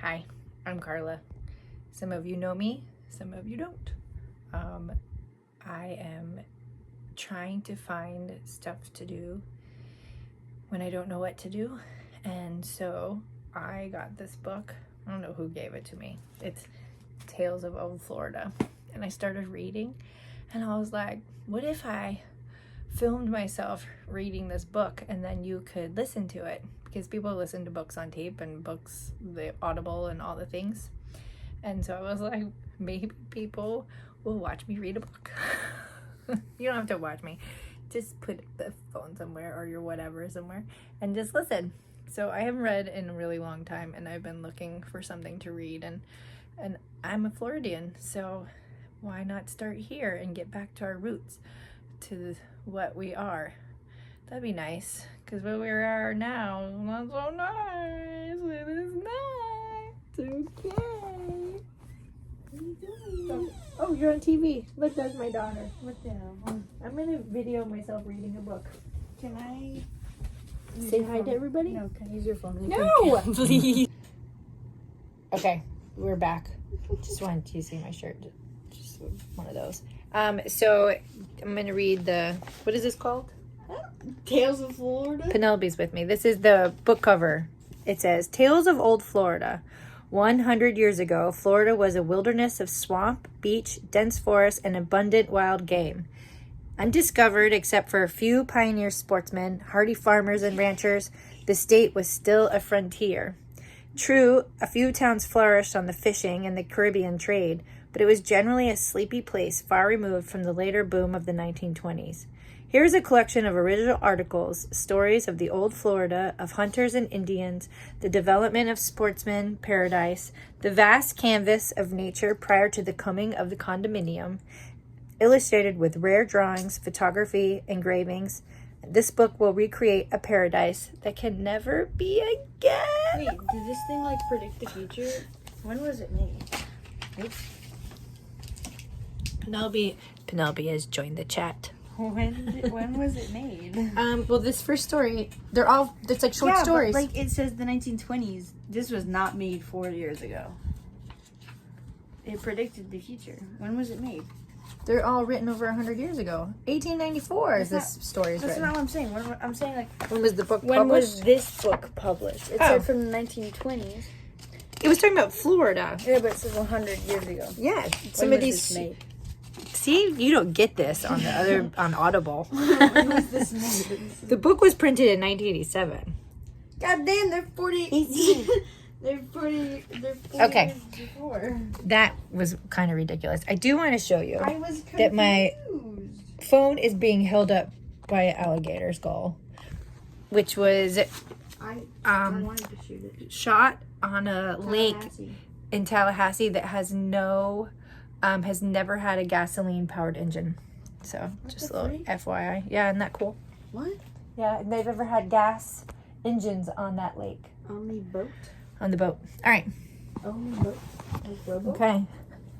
Hi, I'm Carla. Some of you know me, some of you don't. I am trying to find stuff to do when I don't know what to do, and so I got this book. I don't know who gave it to me. It's Tales of Old Florida, and I started reading, and I was like, what if I filmed myself reading this book and then you could listen to it? Because people listen to books on tape and books, the Audible and all the things. And so I was like, maybe people will watch me read a book. You don't have to watch me. Just put the phone somewhere or your whatever somewhere and just listen. So I haven't read in a really long time, and I've been looking for something to read, and I'm a Floridian, so why not start here and get back to our roots, to what we are. That'd be nice, because what we are now is not so nice. It is not. Okay. What are you doing? Oh, you're on TV. Look, that's my daughter. What the hell? I'm gonna video myself reading a book. Can I Say hi to everybody? No, can I use your phone? No, please. Okay, we're back. Just wanted you to see my shirt. Just one of those. So I'm gonna read what is this called? Tales of Florida? Penelope's with me. This is the book cover. It says, Tales of Old Florida. 100 years ago, Florida was a wilderness of swamp, beach, dense forest, and abundant wild game. Undiscovered except for a few pioneer sportsmen, hardy farmers, and ranchers, the state was still a frontier. True, a few towns flourished on the fishing and the Caribbean trade, but it was generally a sleepy place far removed from the later boom of the 1920s. Here is a collection of original articles, stories of the old Florida, of hunters and Indians, the development of sportsman paradise, the vast canvas of nature prior to the coming of the condominium, illustrated with rare drawings, photography, engravings. This book will recreate a paradise that can never be again. Wait, did this thing like predict the future? When was it made? Oops. Penelope has joined the chat. When was it made? Well, this first story, it's like short stories. But, like, it says the 1920s. This was not made 4 years ago. It predicted the future. When was it made? They're all written over 100 years ago. 1894 is this story That's written. not what I'm saying. I'm saying, like, When was the book when published? was this book published? It said from the 1920s. It was talking about Florida. Yeah, but it says 100 years ago. Yeah, some When of was these. this made? See, you don't get this on the other on Audible. When was this made? The book was printed in 1987. God damn, they're 40. They're 40 Okay. years before. That was kind of ridiculous. I do want to show you I was confused. that my phone is being held up by an alligator skull, which was I wanted to shoot it. shot on a lake in Tallahassee that has never had a gasoline powered engine. So just a little FYI. Yeah, isn't that cool? What? Yeah, they've ever had gas engines on that lake. On the boat? On the boat. All right. On the boat? Like rowboat? Okay.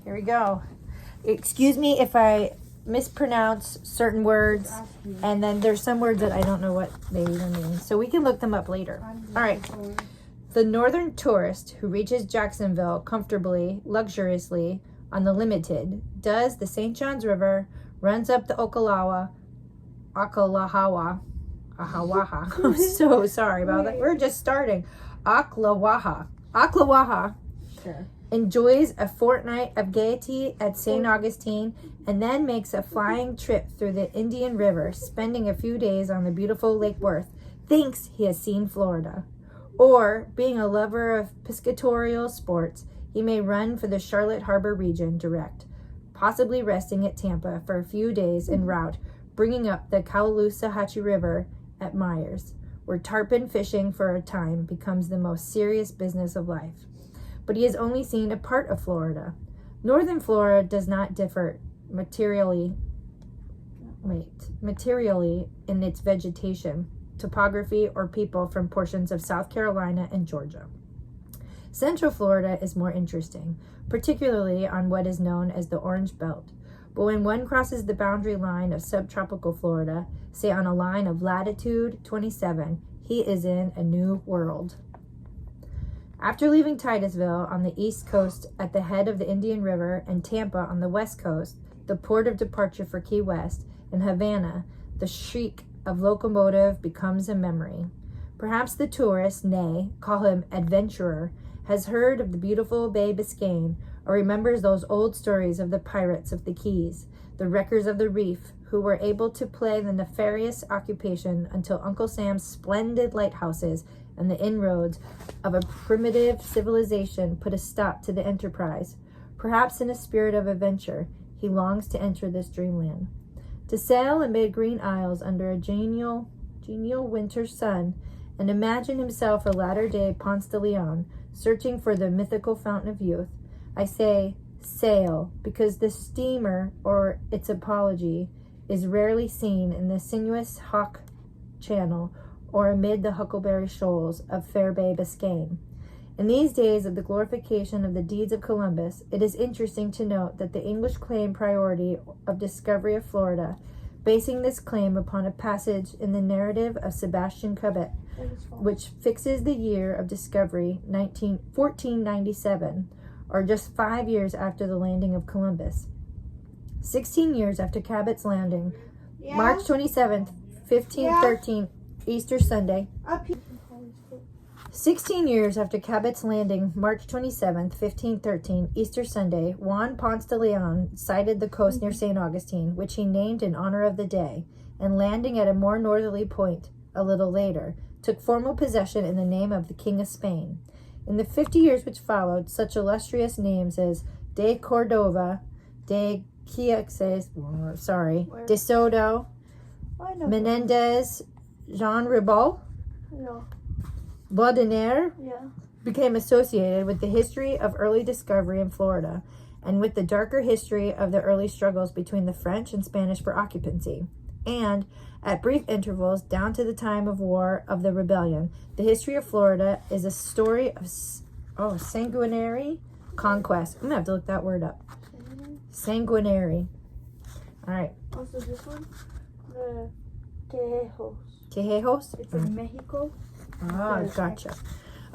Here we go. Excuse me if I mispronounce certain words, and then there's some words that I don't know what they even mean. So we can look them up later. All right. The northern tourist who reaches Jacksonville comfortably, luxuriously, on the Limited, does the St. Johns River, runs up the Ahawaha. I'm so sorry about that. We're just starting. Ocklawaha, Sure. enjoys a fortnight of gaiety at St. Augustine, and then makes a flying trip through the Indian River, spending a few days on the beautiful Lake Worth, thinks he has seen Florida. Or, being a lover of piscatorial sports, he may run for the Charlotte Harbor region direct, possibly resting at Tampa for a few days en route, bringing up the Caloosahatchee River at Myers, where tarpon fishing for a time becomes the most serious business of life. But he has only seen a part of Florida. Northern Florida does not differ materially in its vegetation, topography, or people from portions of South Carolina and Georgia. Central Florida is more interesting, particularly on what is known as the Orange Belt. But when one crosses the boundary line of subtropical Florida, say on a line of latitude 27, he is in a new world. After leaving Titusville on the east coast at the head of the Indian River and Tampa on the west coast, the port of departure for Key West, and Havana, the shriek of locomotive becomes a memory. Perhaps the tourist, nay, call him adventurer, has heard of the beautiful Bay Biscayne, or remembers those old stories of the pirates of the Keys, the wreckers of the reef, who were able to play the nefarious occupation until Uncle Sam's splendid lighthouses and the inroads of a primitive civilization put a stop to the enterprise. Perhaps in a spirit of adventure, he longs to enter this dreamland. To sail amid green isles under a genial winter sun, and imagine himself a latter-day Ponce de Leon, searching for the mythical fountain of youth. I say sail, because the steamer, or its apology, is rarely seen in the sinuous Hawk Channel or amid the huckleberry shoals of fair Bay Biscayne. In these days of the glorification of the deeds of Columbus, it is interesting to note that the English claim priority of discovery of Florida, basing this claim upon a passage in the narrative of Sebastian Cabot, which fixes the year of discovery 1497, or just 5 years after the landing of Columbus. 16 years after Cabot's landing, March 27th, 1513, Easter Sunday. 16 years after Cabot's landing, March 27th, 1513, Easter Sunday, Juan Ponce de Leon sighted the coast near St. Augustine, which he named in honor of the day, and landing at a more northerly point a little later, took formal possession in the name of the King of Spain. In the 50 years which followed, such illustrious names as de Cordova, de de Soto, Menendez, Jean Ribault, Baudelaire became associated with the history of early discovery in Florida and with the darker history of the early struggles between the French and Spanish for occupancy. And, at brief intervals, down to the time of war of the rebellion, the history of Florida is a story of sanguinary conquest. I'm going to have to look that word up. Sanguinary. All right. Also, this one, the Quejos. Quejos? It's in Mexico. Ah, gotcha.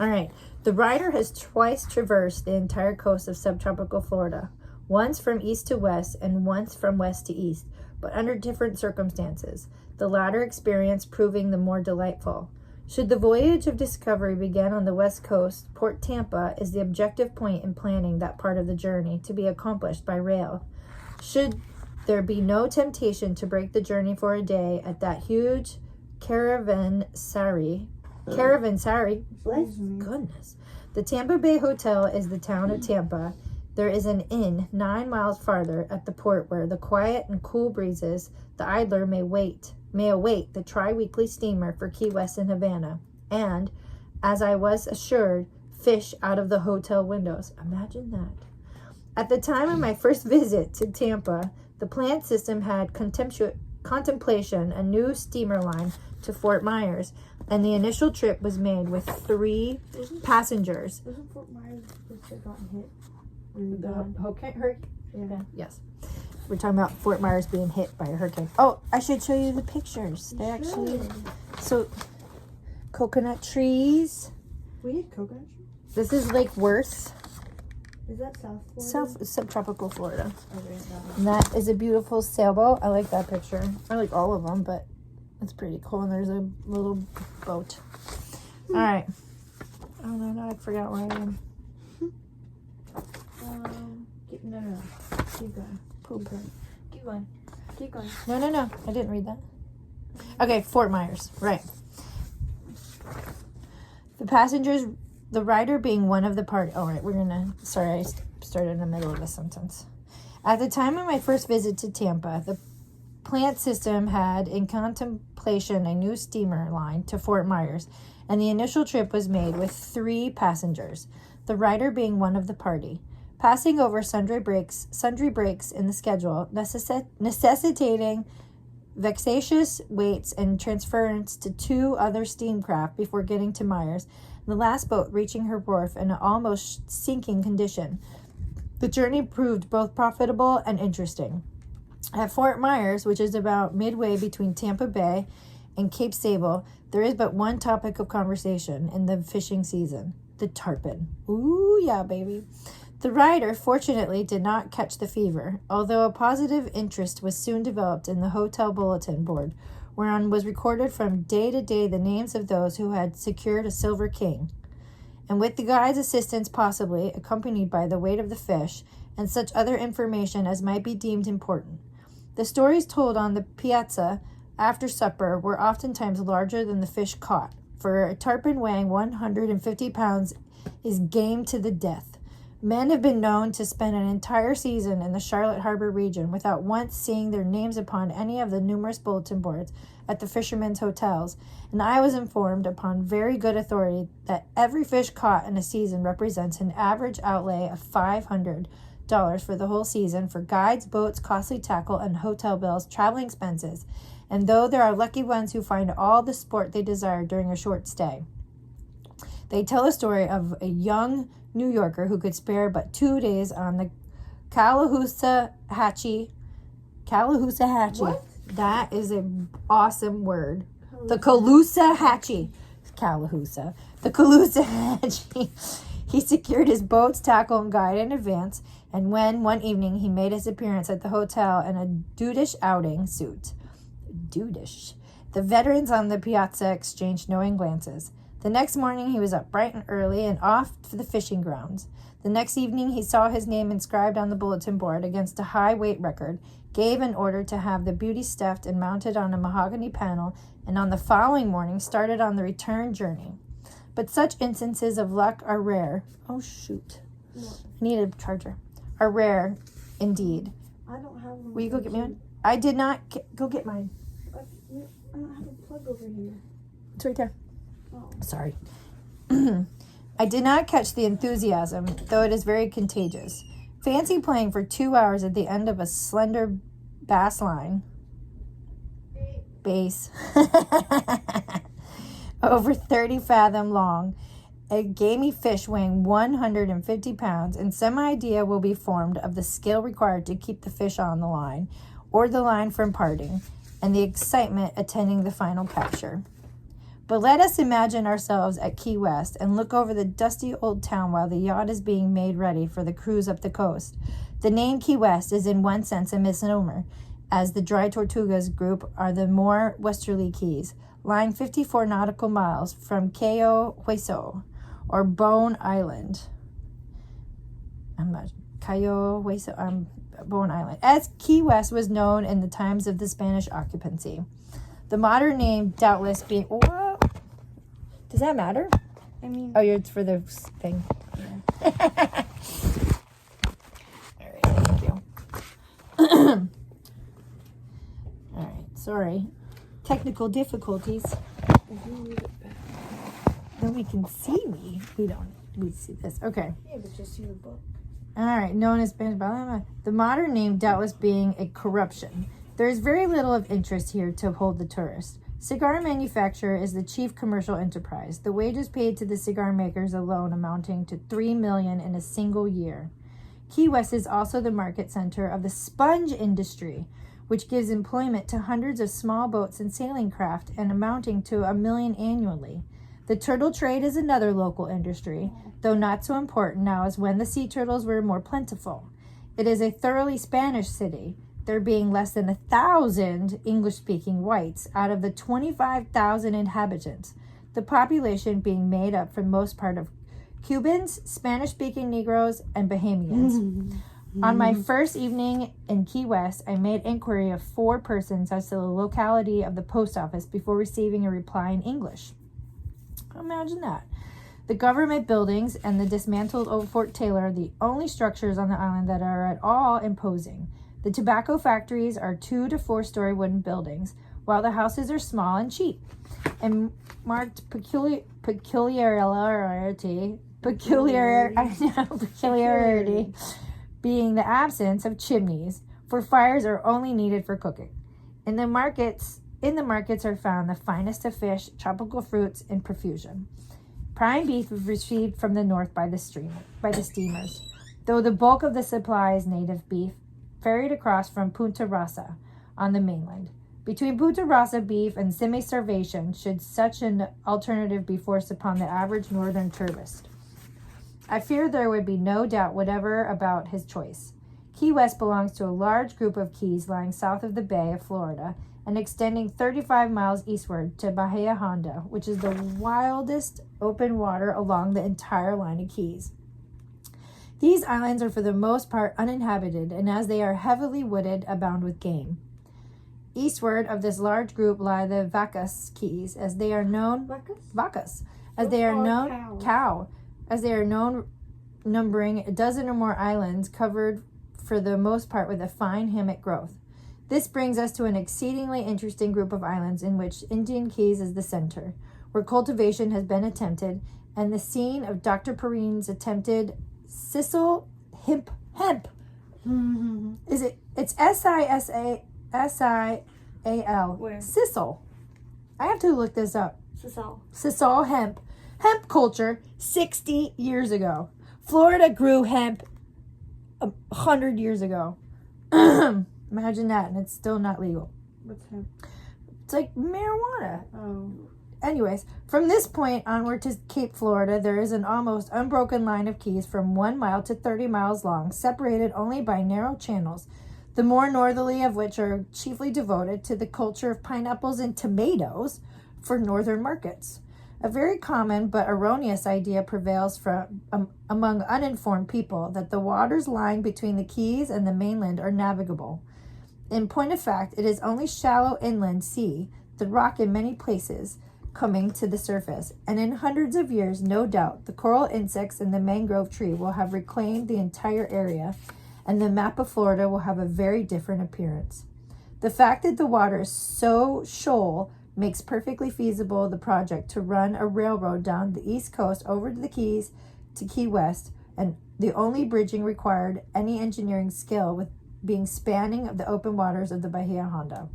All right. The writer has twice traversed the entire coast of subtropical Florida, once from east to west and once from west to east, but under different circumstances, the latter experience proving the more delightful. Should the voyage of discovery begin on the west coast, Port Tampa is the objective point in planning that part of the journey to be accomplished by rail. Should there be no temptation to break the journey for a day at that huge caravanserai, bless goodness. The Tampa Bay Hotel is the town of Tampa. There is an inn 9 miles farther at the port where the quiet and cool breezes, the idler may await the tri-weekly steamer for Key West and Havana, and, as I was assured, fish out of the hotel windows. Imagine that. At the time of my first visit to Tampa, the plant system had contemplation a new steamer line to Fort Myers, and the initial trip was made with 3 passengers. Wasn't Fort Myers gotten hit? Yeah. Yes. We're talking about Fort Myers being hit by a hurricane. Oh, I should show you the pictures. They actually... So, coconut trees. We had coconut trees? This is Lake Worth. Is that South Florida? Subtropical Florida. Okay, And that is a beautiful sailboat. I like that picture. I like all of them, but it's pretty cool. And there's a little boat. All right. Oh, no, I forgot where I am. No. Keep going. Poop. Keep going. No. I didn't read that. Okay, Fort Myers. Right. The passengers, the rider being one of the party. Oh, right. Sorry, I started in the middle of a sentence. At the time of my first visit to Tampa, the plant system had in contemplation a new steamer line to Fort Myers, and the initial trip was made with 3 passengers, the rider being one of the party. Passing over sundry breaks in the schedule, necessitating vexatious waits and transference to 2 other steamcraft before getting to Myers, the last boat reaching her wharf in an almost sinking condition. The journey proved both profitable and interesting. At Fort Myers, which is about midway between Tampa Bay and Cape Sable, there is but one topic of conversation in the fishing season: the tarpon. Ooh, yeah, baby. The rider, fortunately, did not catch the fever, although a positive interest was soon developed in the hotel bulletin board, whereon was recorded from day to day the names of those who had secured a silver king, and with the guide's assistance possibly, accompanied by the weight of the fish, and such other information as might be deemed important. The stories told on the piazza after supper were oftentimes larger than the fish caught, for a tarpon weighing 150 pounds is game to the death. Men have been known to spend an entire season in the Charlotte Harbor region without once seeing their names upon any of the numerous bulletin boards at the fishermen's hotels, and I was informed upon very good authority that every fish caught in a season represents an average outlay of $500 for the whole season for guides, boats, costly tackle, and hotel bills, traveling expenses, and though there are lucky ones who find all the sport they desire during a short stay. They tell a story of a young New Yorker who could spare but 2 days on the Calahoosahatchee. What? That is an awesome word. The Caloosahatchee. Calahoosa. The Caloosahatchee. He secured his boats, tackle, and guide in advance, and when, one evening, he made his appearance at the hotel in a dudish outing suit. Dudish. The veterans on the piazza exchanged knowing glances. The next morning he was up bright and early and off for the fishing grounds. The next evening he saw his name inscribed on the bulletin board against a high weight record, gave an order to have the beauty stuffed and mounted on a mahogany panel, and on the following morning started on the return journey. But such instances of luck are rare. Oh, shoot. I need a charger. Are rare, indeed. I don't have one. Will you go get me one? I did not. Go get mine. I don't have a plug over here. It's right there. Oh. Sorry. I did not catch the enthusiasm, though it is very contagious. Fancy playing for 2 hours at the end of a slender bass line. Base. Over 30 fathom long. A gamey fish weighing 150 pounds, and some idea will be formed of the skill required to keep the fish on the line, or the line from parting, and the excitement attending the final capture. But let us imagine ourselves at Key West and look over the dusty old town while the yacht is being made ready for the cruise up the coast. The name Key West is in one sense a misnomer, as the Dry Tortugas group are the more westerly keys, lying 54 nautical miles from Cayo Hueso, or Bone Island. Bone Island, as Key West was known in the times of the Spanish occupancy. The modern name doubtless being... Whoa. Does that matter? I mean... Oh, it's for the thing. Yeah. All right, thank you. All right, sorry. Technical difficulties. Then we can see me. We see this. Okay. Yeah, but just see the book. All right, known as Spanish. The modern name doubtless being a corruption. There is very little of interest here to hold the tourist. Cigar manufacture is the chief commercial enterprise, the wages paid to the cigar makers alone amounting to $3 million in a single year. Key West is also the market center of the sponge industry, which gives employment to hundreds of small boats and sailing craft and amounting to $1 million annually. The turtle trade is another local industry, though not so important now as when the sea turtles were more plentiful. It is a thoroughly Spanish city, there being less than 1,000 English-speaking whites out of the 25,000 inhabitants, the population being made up for the most part of Cubans, Spanish-speaking Negroes, and Bahamians. On my first evening in Key West, I made inquiry of 4 persons as to the locality of the post office before receiving a reply in English. Imagine that. The government buildings and the dismantled old Fort Taylor are the only structures on the island that are at all imposing. The tobacco factories are 2 to 4 story wooden buildings, while the houses are small and cheap, and marked peculiarity being the absence of chimneys, for fires are only needed for cooking. In the markets are found the finest of fish, tropical fruits in profusion. Prime beef is received from the north by the steamers, though the bulk of the supply is native beef, ferried across from Punta Rasa on the mainland. Between Punta Rasa beef and semi-starvation should such an alternative be forced upon the average northern tourist. I feared there would be no doubt whatever about his choice. Key West belongs to a large group of keys lying south of the Bay of Florida and extending 35 miles eastward to Bahia Honda, which is the wildest open water along the entire line of keys. These islands are for the most part uninhabited, and as they are heavily wooded, abound with game. Eastward of this large group lie the Vacas Keys, as they are known Vacas, as they are known cow, as they are known, numbering a dozen or more islands covered for the most part with a fine hammock growth. This brings us to an exceedingly interesting group of islands in which Indian Keys is the center, where cultivation has been attempted, and the scene of Dr. Perrine's attempted sisal hemp. Mm-hmm. It's Sisal. Where? Sisal. I have to look this up. Sisal hemp culture 60 years ago. Florida grew hemp 100 years ago. Imagine that, and it's still not legal. What's hemp? It's like marijuana. Oh. Anyways, from this point onward to Cape Florida, there is an almost unbroken line of keys from 1 mile to 30 miles long, separated only by narrow channels, the more northerly of which are chiefly devoted to the culture of pineapples and tomatoes for northern markets. A very common but erroneous idea prevails among uninformed people that the waters lying between the Keys and the mainland are navigable. In point of fact, it is only shallow inland sea, the rock in many places coming to the surface, and in hundreds of years, no doubt, the coral insects and the mangrove tree will have reclaimed the entire area, and the map of Florida will have a very different appearance. The fact that the water is so shoal makes perfectly feasible the project to run a railroad down the east coast over to the Keys to Key West, and the only bridging required any engineering skill with being spanning of the open waters of the Bahia Honda.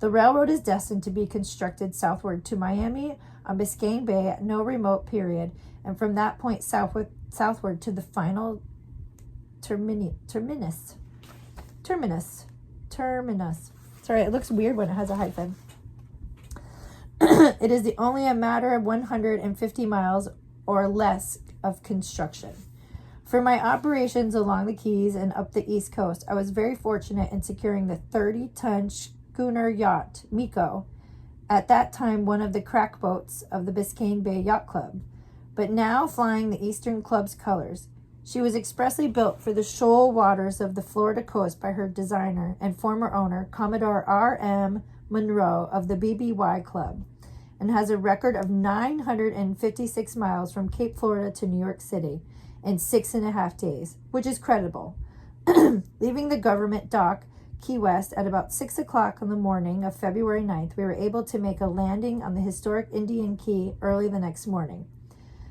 The railroad is destined to be constructed southward to Miami on Biscayne Bay at no remote period, and from that point southward to the final terminus. Sorry, it looks weird when it has a hyphen. It is only a matter of 150 miles or less of construction. For my operations along the Keys and up the East Coast, I was very fortunate in securing the 30-ton schooner yacht, Miko, at that time one of the crack boats of the Biscayne Bay Yacht Club, but now flying the Eastern Club's colors. She was expressly built for the shoal waters of the Florida coast by her designer and former owner, Commodore R.M. Monroe of the BBY Club, and has a record of 956 miles from Cape Florida to New York City in 6.5 days, which is credible. Leaving the government dock, Key West, at about 6 o'clock on the morning of February 9th, we were able to make a landing on the historic Indian Key early the next morning.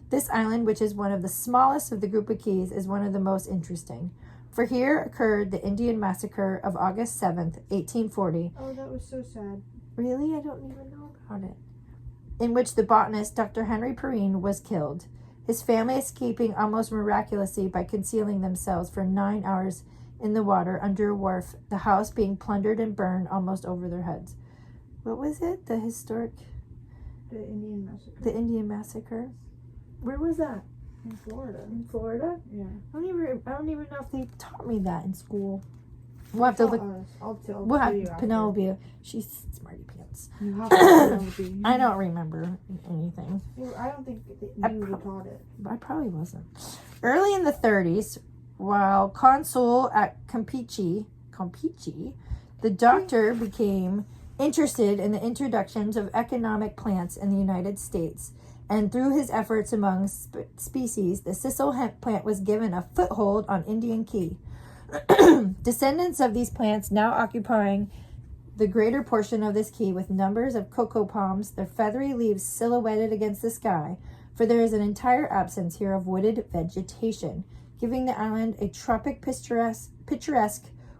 This island, which is one of the smallest of the group of keys, is one of the most interesting. For here occurred the Indian massacre of August 7th, 1840. Oh, that was so sad. Really? I don't even know about it. In which the botanist Dr. Henry Perrine was killed, his family escaping almost miraculously by concealing themselves for 9 hours in the water under a wharf, the house being plundered and burned almost over their heads. What was it? The Indian massacre. Where was that? In Florida. In Florida? Yeah. I don't even know if they taught me that in school. We'll have to look. We'll have Penelope. She's smarty pants. You have to Penelope. I don't remember anything. I don't think you were taught it. I probably wasn't. Early in the 30s, while consul at Campeche, the doctor became interested in the introductions of economic plants in the United States, and through his efforts among species, the sisal hemp plant was given a foothold on Indian Key. Descendants of these plants now occupying the greater portion of this key with numbers of cocoa palms, their feathery leaves silhouetted against the sky, for there is an entire absence here of wooded vegetation, giving the island a tropic picturesque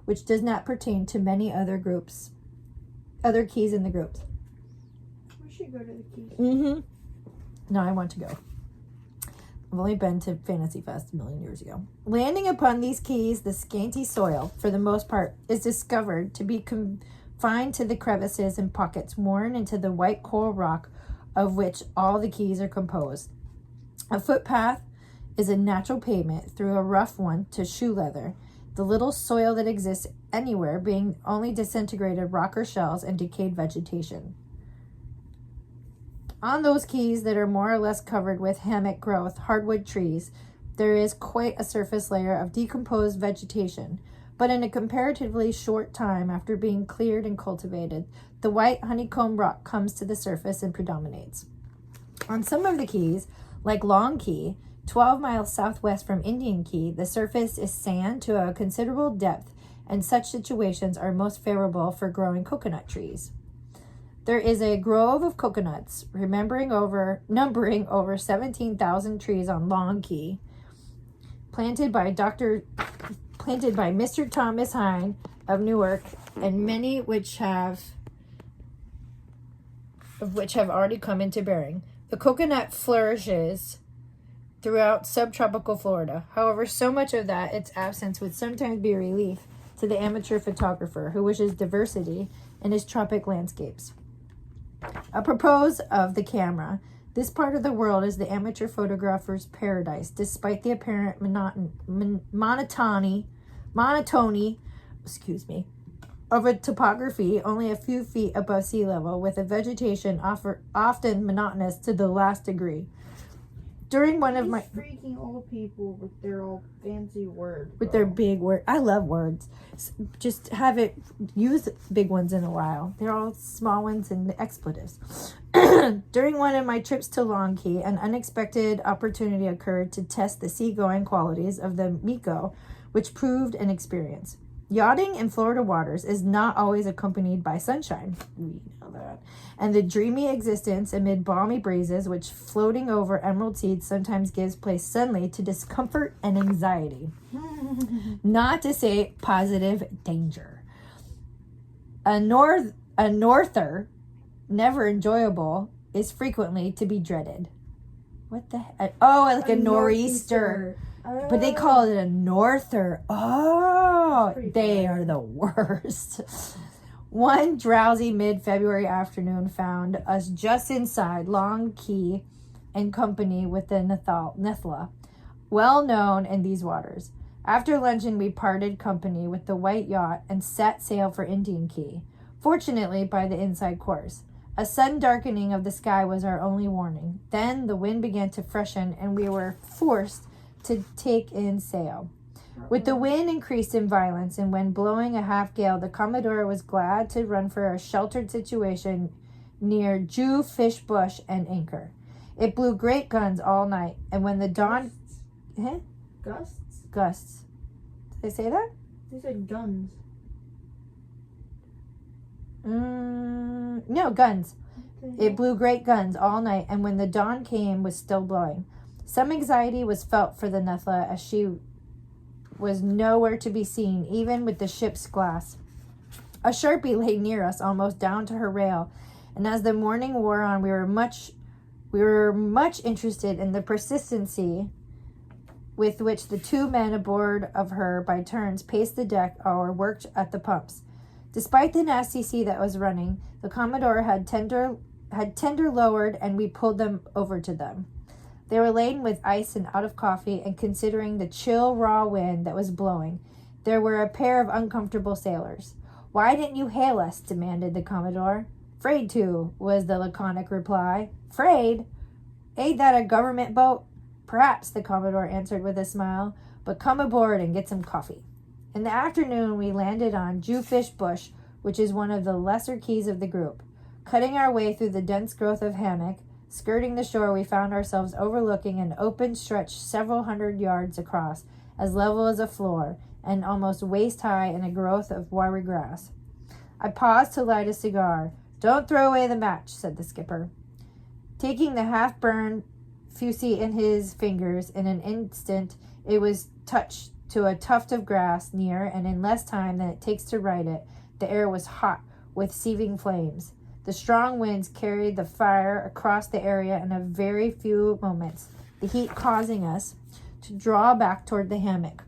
which does not pertain to many other keys in the groups. We should go to the Keys. Mm-hmm. No, I want to go. I've only been to Fantasy Fest a million years ago. Landing upon these keys, the scanty soil, for the most part, is discovered to be confined to the crevices and pockets worn into the white coral rock of which all the keys are composed. A footpath is a natural pavement through a rough one to shoe leather, the little soil that exists anywhere being only disintegrated rock or shells and decayed vegetation. On those keys that are more or less covered with hammock growth, hardwood trees, there is quite a surface layer of decomposed vegetation, but in a comparatively short time after being cleared and cultivated, the white honeycomb rock comes to the surface and predominates. On some of the keys, like Long Key, 12 miles southwest from Indian Key, the surface is sand to a considerable depth, and such situations are most favorable for growing coconut trees. There is a grove of coconuts, numbering over 17,000 trees on Long Key, planted by Mr. Thomas Hine of Newark, and many of which have already come into bearing. The coconut flourishes throughout subtropical Florida. However, so much of that its absence would sometimes be a relief to the amateur photographer who wishes diversity in his tropic landscapes. Apropos of the camera, this part of the world is the amateur photographer's paradise, despite the apparent monotony, of a topography only a few feet above sea level, with a vegetation often monotonous to the last degree. During one of my freaking old people with their old fancy words, with their big word, I love words. Just have it use big ones in a while. They're all small ones and expletives. During one of my trips to Long Key, an unexpected opportunity occurred to test the seagoing qualities of the Miko, which proved an experience. Yachting in Florida waters is not always accompanied by sunshine. We know that. And the dreamy existence amid balmy breezes, which floating over emerald seas sometimes gives place suddenly to discomfort and anxiety. Not to say positive danger. A norther, never enjoyable, is frequently to be dreaded. What the heck? Oh, like a nor'easter. But they call it a norther. Oh, they are the worst. One drowsy mid-February afternoon found us just inside Long Key in company with the Nethla, well known in these waters. After luncheon, we parted company with the white yacht and set sail for Indian Key, fortunately by the inside course. A sudden darkening of the sky was our only warning. Then the wind began to freshen, and we were forced to take in sail. With the wind increased in violence, and when blowing a half gale, the Commodore was glad to run for a sheltered situation near Jew Fish Bush and anchor. It blew great guns all night, and when the dawn... Gusts. Did I say that? They said guns. No, guns. It blew great guns all night, and when the dawn came, was still blowing. Some anxiety was felt for the Nethla, as she was nowhere to be seen, even with the ship's glass. A Sharpie lay near us, almost down to her rail, and as the morning wore on, we were much interested in the persistency with which the two men aboard of her by turns paced the deck or worked at the pumps. Despite the nasty sea that was running, the Commodore had tender lowered, and we pulled them over to them. They were laden with ice and out of coffee, and considering the chill, raw wind that was blowing, there were a pair of uncomfortable sailors. "Why didn't you hail us?" demanded the Commodore. "'Fraid to," was the laconic reply. "'Fraid? Ain't that a government boat?" "Perhaps," the Commodore answered with a smile, "but come aboard and get some coffee." In the afternoon, we landed on Jewfish Bush, which is one of the lesser keys of the group. Cutting our way through the dense growth of hammock, skirting the shore, we found ourselves overlooking an open stretch several hundred yards across, as level as a floor, and almost waist-high in a growth of wiry grass. I paused to light a cigar. "Don't throw away the match," said the skipper. Taking the half-burned fusee in his fingers, in an instant it was touched to a tuft of grass near, and in less time than it takes to write it, the air was hot with seething flames. The strong winds carried the fire across the area in a very few moments, the heat causing us to draw back toward the hammock.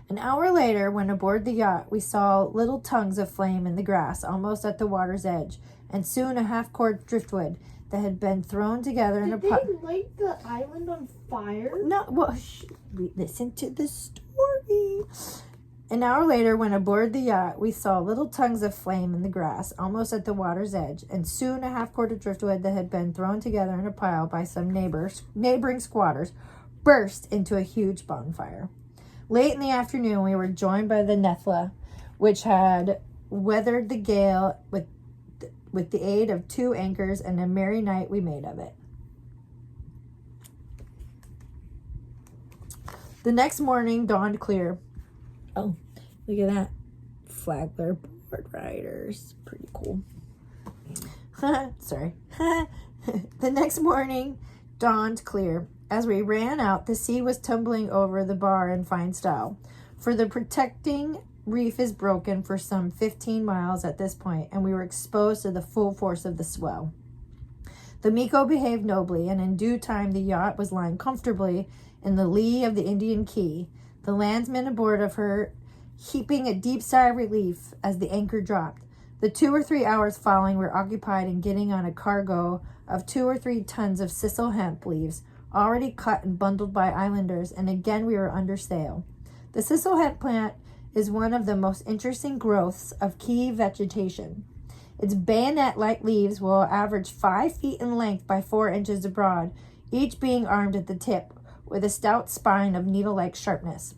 An hour later, when aboard the yacht, we saw little tongues of flame in the grass almost at the water's edge, and soon a half-cord driftwood that had been thrown together in a pot. Did they light the island on fire? No, well, listen to the story. An hour later, when aboard the yacht, we saw little tongues of flame in the grass, almost at the water's edge, and soon a half-cord of driftwood that had been thrown together in a pile by some neighboring squatters burst into a huge bonfire. Late in the afternoon, we were joined by the Nethla, which had weathered the gale with the aid of 2 anchors, and a merry night we made of it. The next morning dawned clear. Oh, look at that. Flagler board riders. Pretty cool. Sorry. The next morning dawned clear. As we ran out, the sea was tumbling over the bar in fine style. For the protecting reef is broken for some 15 miles at this point, and we were exposed to the full force of the swell. The Miko behaved nobly, and in due time the yacht was lying comfortably in the lee of the Indian Key, the landsmen aboard of her heaping a deep sigh of relief as the anchor dropped. The 2 or 3 hours following were occupied in getting on a cargo of 2 or 3 tons of sisal hemp leaves, already cut and bundled by islanders, and again we were under sail. The sisal hemp plant is one of the most interesting growths of key vegetation. Its bayonet-like leaves will average 5 feet in length by 4 inches broad, each being armed at the tip with a stout spine of needle-like sharpness.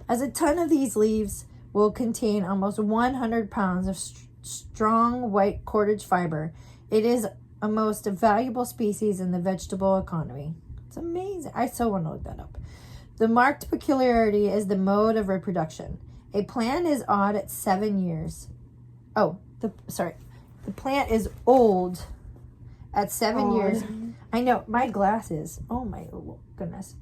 As a ton of these leaves will contain almost 100 pounds of strong white cordage fiber, it is a most valuable species in the vegetable economy. It's amazing. I so want to look that up. The marked peculiarity is the mode of reproduction. A plant is odd at 7 years. The plant is old at 7 years. I know, my glasses. Oh my goodness.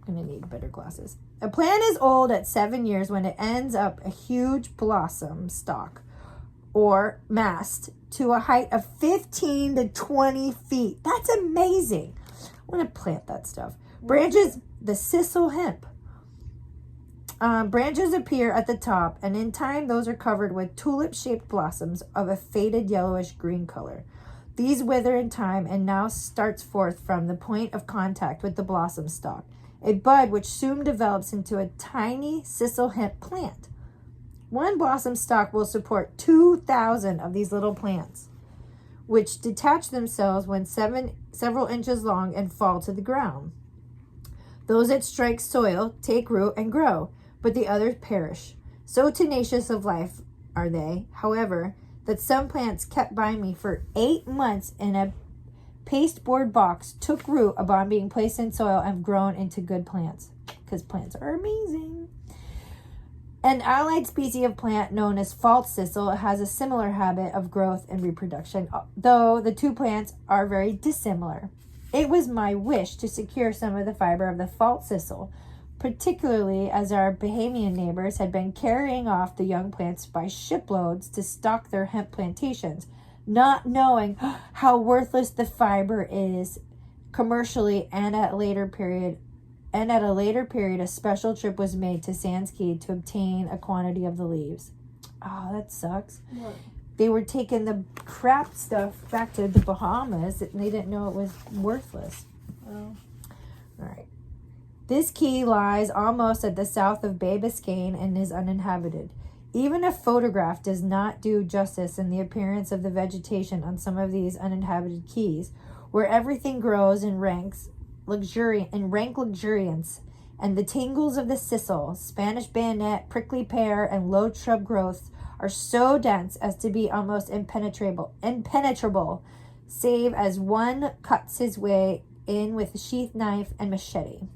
I'm going to need better glasses. A plant is old at 7 years when it ends up a huge blossom stalk or mast to a height of 15 to 20 feet. That's amazing. I want to plant that stuff. Branches, the sisal hemp. Branches appear at the top, and in time those are covered with tulip-shaped blossoms of a faded yellowish green color. These wither in time and now starts forth from the point of contact with the blossom stalk, a bud which soon develops into a tiny sisal hemp plant. One blossom stalk will support 2,000 of these little plants, which detach themselves when several inches long and fall to the ground. Those that strike soil take root and grow, but the others perish. So tenacious of life are they, however, that some plants kept by me for 8 months in a pasteboard box took root upon being placed in soil and have grown into good plants, because plants are amazing. An allied species of plant known as false sisal has a similar habit of growth and reproduction, though the 2 plants are very dissimilar. It was my wish to secure some of the fiber of the false sisal, particularly as our Bahamian neighbors had been carrying off the young plants by shiploads to stock their hemp plantations, not knowing how worthless the fiber is commercially, and at a later period a special trip was made to Sands Key to obtain a quantity of the leaves. Oh, that sucks. What? They were taking the crap stuff back to the Bahamas and they didn't know it was worthless. Oh. All right. This key lies almost at the south of Bay Biscayne and is uninhabited. Even a photograph does not do justice in the appearance of the vegetation on some of these uninhabited keys, where everything grows in rank luxuriance, and the tangles of the sisal, Spanish bayonet, prickly pear, and low shrub growths are so dense as to be almost impenetrable, save as one cuts his way in with a sheath knife and machete.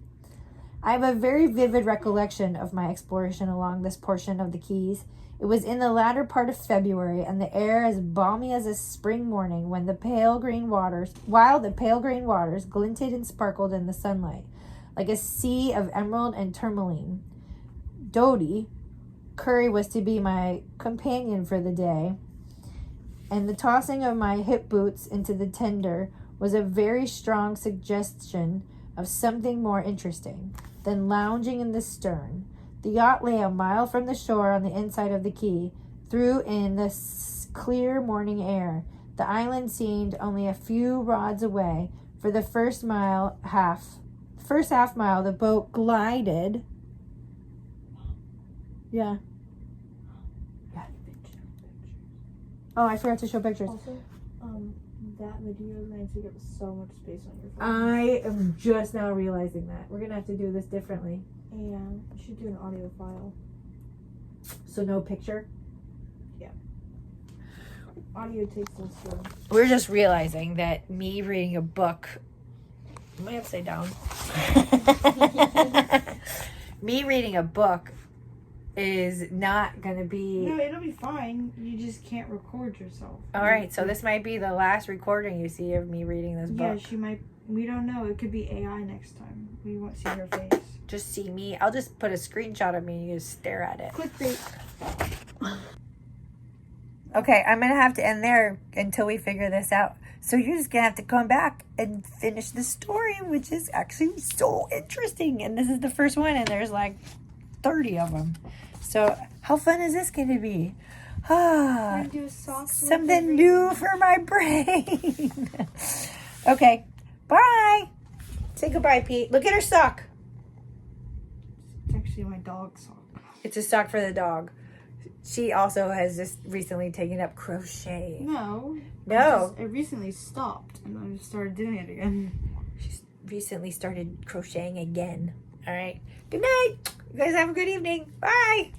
I have a very vivid recollection of my exploration along this portion of the Keys. It was in the latter part of February, and the air as balmy as a spring morning while the pale green waters glinted and sparkled in the sunlight, like a sea of emerald and tourmaline. Dodie Curry was to be my companion for the day, and the tossing of my hip boots into the tender was a very strong suggestion of something more interesting than lounging in the stern. The yacht lay a mile from the shore on the inside of the quay, through in the clear morning air. The island seemed only a few rods away. For the first half mile, the boat glided. Yeah. Oh, I forgot to show pictures. Also, that video is going to take up so much space on your phone. I am just now realizing that. We're going to have to do this differently. Yeah, you should do an audio file. So no picture? Audio takes so slow. We're just realizing that me reading a book... Am I upside down? Me reading a book is not going to be... No, it'll be fine. You just can't record yourself. All right, so this might be the last recording you see of me reading this book. Yeah, she might... We don't know. It could be AI next time. We won't see her face. Just see me. I'll just put a screenshot of me and you just stare at it. Clickbait. Okay, I'm going to have to end there until we figure this out. So you're just going to have to come back and finish the story, which is actually so interesting. And this is the first one, and there's like 30 of them. So how fun is this going to be? Something new for my brain. Okay, bye. Say goodbye, Pete. Look at her sock. It's actually my dog's sock. It's a sock for the dog. She also has just recently taken up crochet. No. No. I recently stopped and I just started doing it again. She's recently started crocheting again. All right. Good night. You guys have a good evening. Bye.